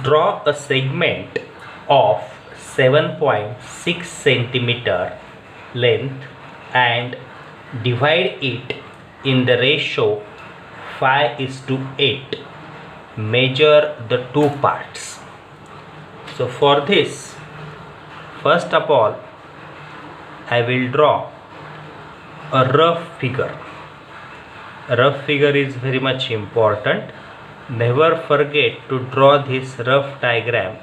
Draw a segment of 7.6 centimeter length and divide it in the ratio 5:8. Measure the two parts. So for this, first of all, I will draw a rough figure. A rough figure is very much important. Never forget to draw this rough diagram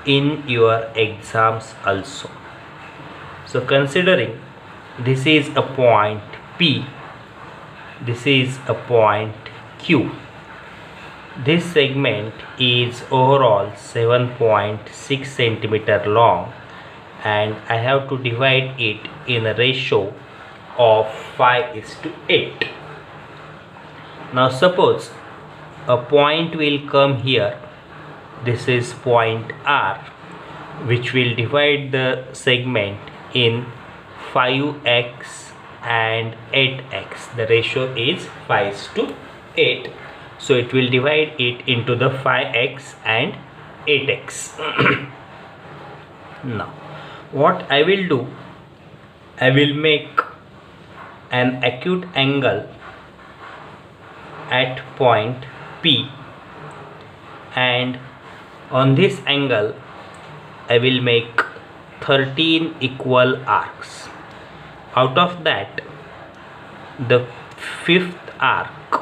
in your exams also. So considering this is a point P, this is a point Q. This segment is overall 7.6 centimeter long and I have to divide it in a ratio of 5:8. Now suppose a point will come here. This is point R, which will divide the segment in 5x and 8x. The ratio is 5:8. So it will divide it into the 5x and 8x. Now what I will do, I will make an acute angle at point P, and on this angle I will make 13 equal arcs. Out of that, the fifth arc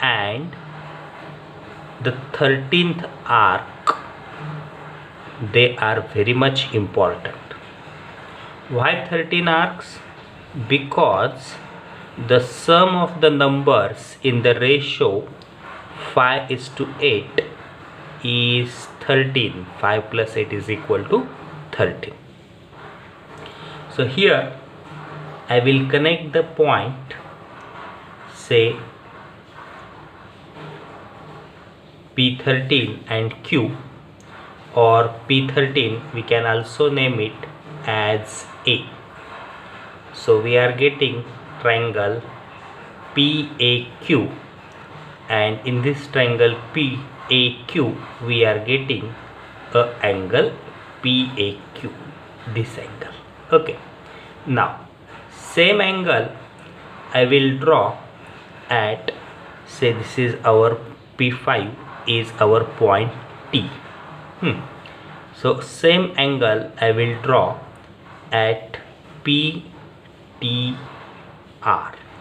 and the 13th arc, they are very much important. Why 13 arcs? Because the sum of the numbers in the ratio 5:8 is 13. 5 plus 8 is equal to 13. So here I will connect the point, say P13 and Q, or P13 we can also name it as A. So we are getting triangle PAQ, and in this triangle PAQ we are getting a angle PAQ, this angle. Okay, now same angle I will draw at, say this is our P5 is our point T. So same angle I will draw at PTR,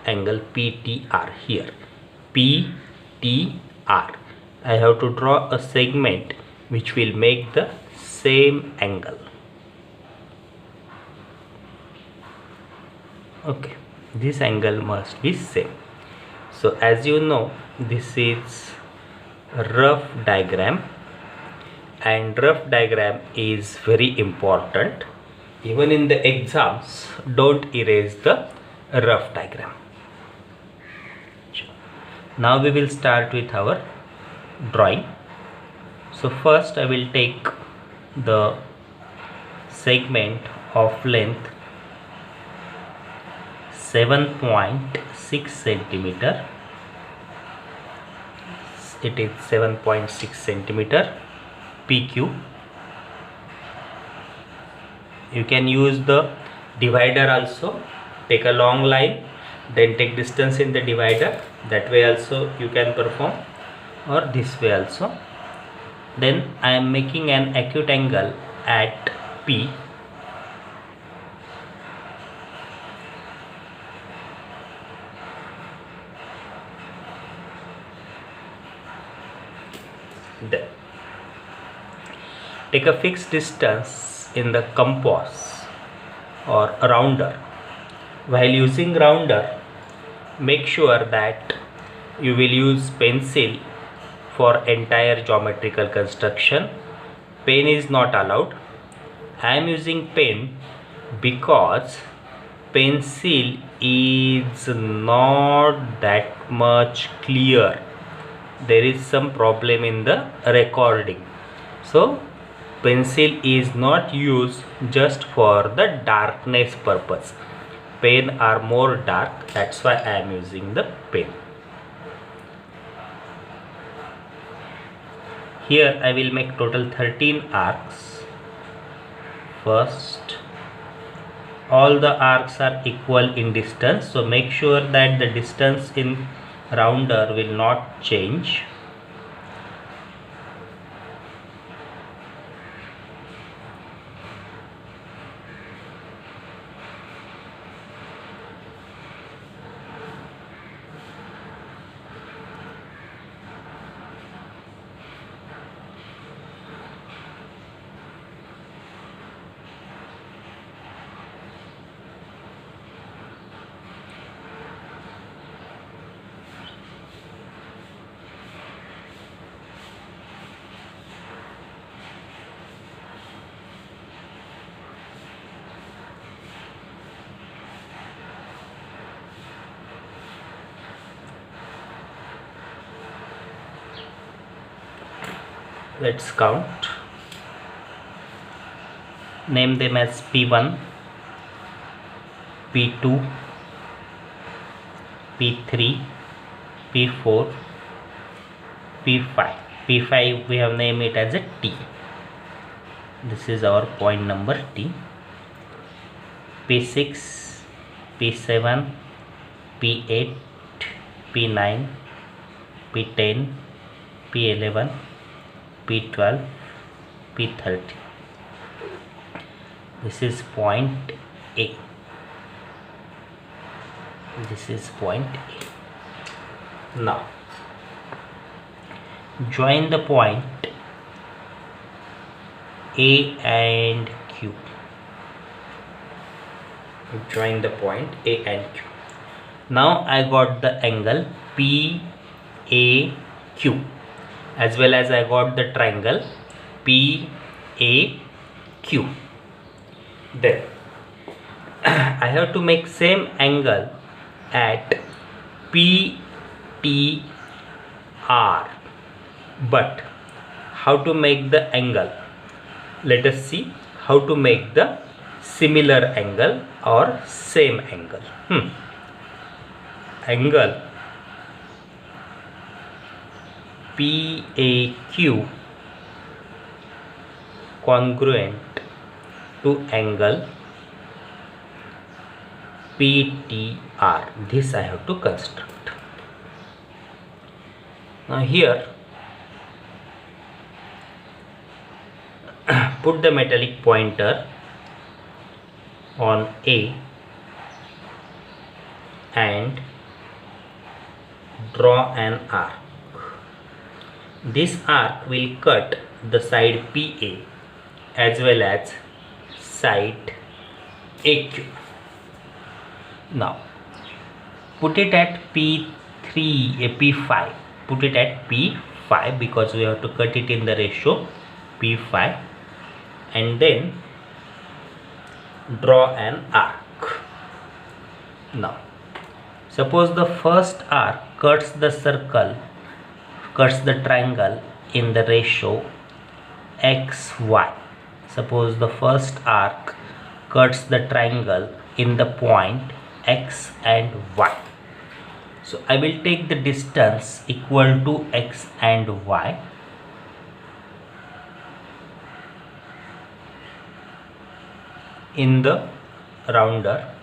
angle PTR here. PTR, I have to draw a segment which will make the same angle. Okay, this angle must be same. So as you know, this is a rough diagram, and rough diagram is very important. Even in the exams, don't erase the rough diagram. Now we will start with our drawing. So first I will take the segment of length 7.6 centimeter. It is 7.6 centimeter PQ. You can use the divider also. Take a long line, then take distance in the divider. That way also you can perform, or this way also. Then I am making an acute angle at P. Then take a fixed distance in the compass or rounder. While using rounder, make sure that you will use pencil for entire geometrical construction. Pen is not allowed. I am using pen because pencil is not that much clear. There is some problem in the recording. So pencil is not used just for the darkness purpose. Pen are more dark, that's why I am using the pen. Here I will make total 13 arcs. First, all the arcs are equal in distance, so make sure that the distance in rounder will not change. Let's count. Name them as P1, P2, P3, P4, P5. P5 we have named it as a T. This is our point number T. P6, P7, P8, P9, P10, P11, P12, P13. This is point A. This is point A. Now, join the point A and Q. Join the point A and Q. Now I got the angle PAQ, as well as I got the triangle PAQ. Then I have to make same angle at PTR. But how to make the angle? Let us see how to make the similar angle or same angle. Angle PAQ congruent to angle PTR. This I have to construct. Now here put the metallic pointer on A and draw an arc. This arc will cut the side PA as well as side AQ. Now put it at P5. Put it at P5 because we have to cut it in the ratio P5, and then draw an arc. Now suppose the first arc cuts the triangle in the ratio XY. Suppose the first arc cuts the triangle in the point X and Y. So I will take the distance equal to X and Y. In the rounder,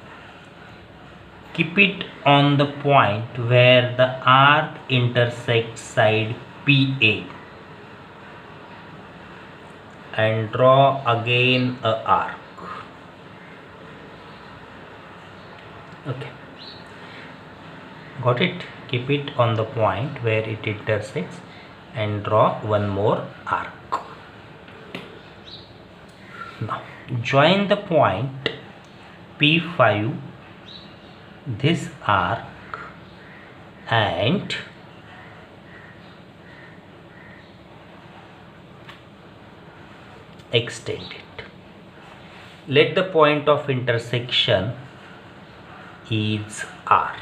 keep it on the point where the arc intersects side PA and draw again a arc. Okay, got it? Keep it on the point where it intersects and draw one more arc. Now join the point P5, this arc, and extend it. Let the point of intersection is R.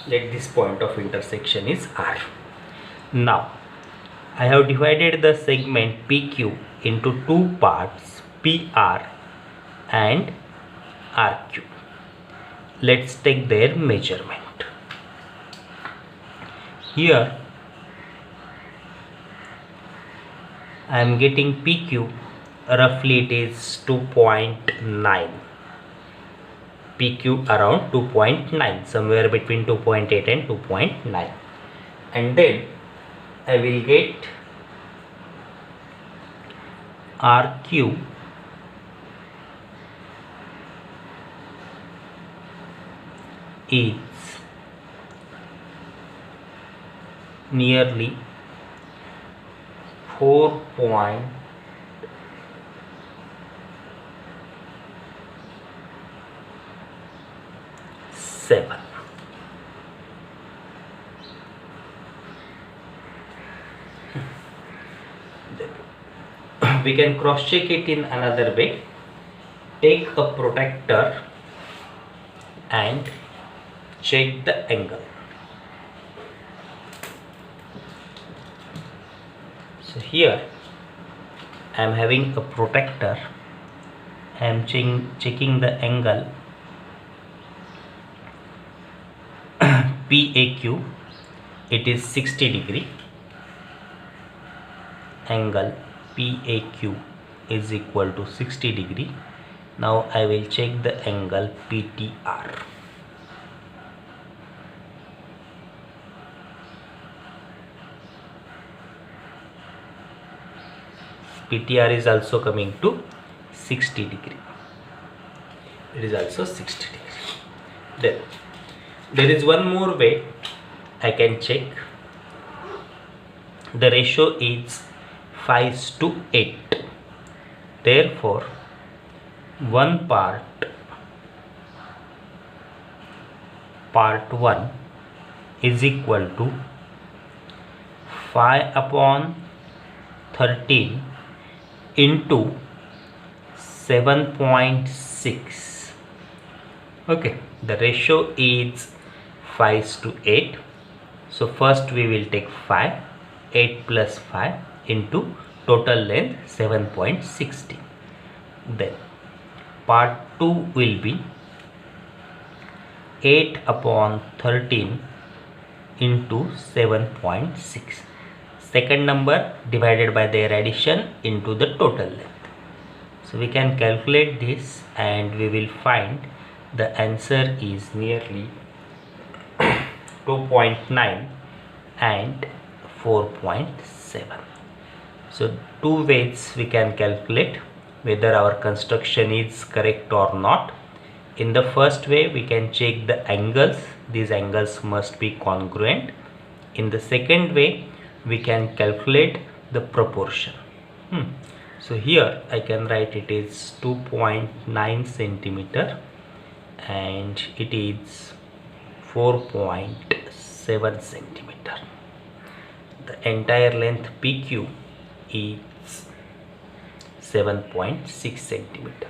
Let this point of intersection is R. Now I have divided the segment PQ into two parts, PR and RQ. Let's take their measurement. Here I am getting PQ, roughly it is 2.9. PQ around 2.9, somewhere between 2.8 and 2.9. And then I will get RQ is nearly 4.7. We can cross check it in another way. Take a protractor and check the angle. So here I am having a protractor. I am checking the angle PAQ. It is 60 degree. Angle PAQ is equal to 60 degree. Now I will check the angle PTR. PTR is also coming to 60 degree. It is also 60 degree. Then there is one more way I can check. The ratio is 5:8. Therefore, one part 1 is equal to 5/13 into 7.6. Okay, the ratio is 5:8. So first we will take 5, 8 plus 5 into total length 7.60. Then part 2 will be 8/13 into 7.6. Second number divided by their addition into the total length. So we can calculate this and we will find the answer is nearly 2.9 and 4.7. So two ways we can calculate whether our construction is correct or not. In the first way we can check the angles. These angles must be congruent. In the second way we can calculate the proportion. So here I can write it is 2.9 centimeter and it is 4.7 centimeter. The entire length PQ is 7.6 centimeter.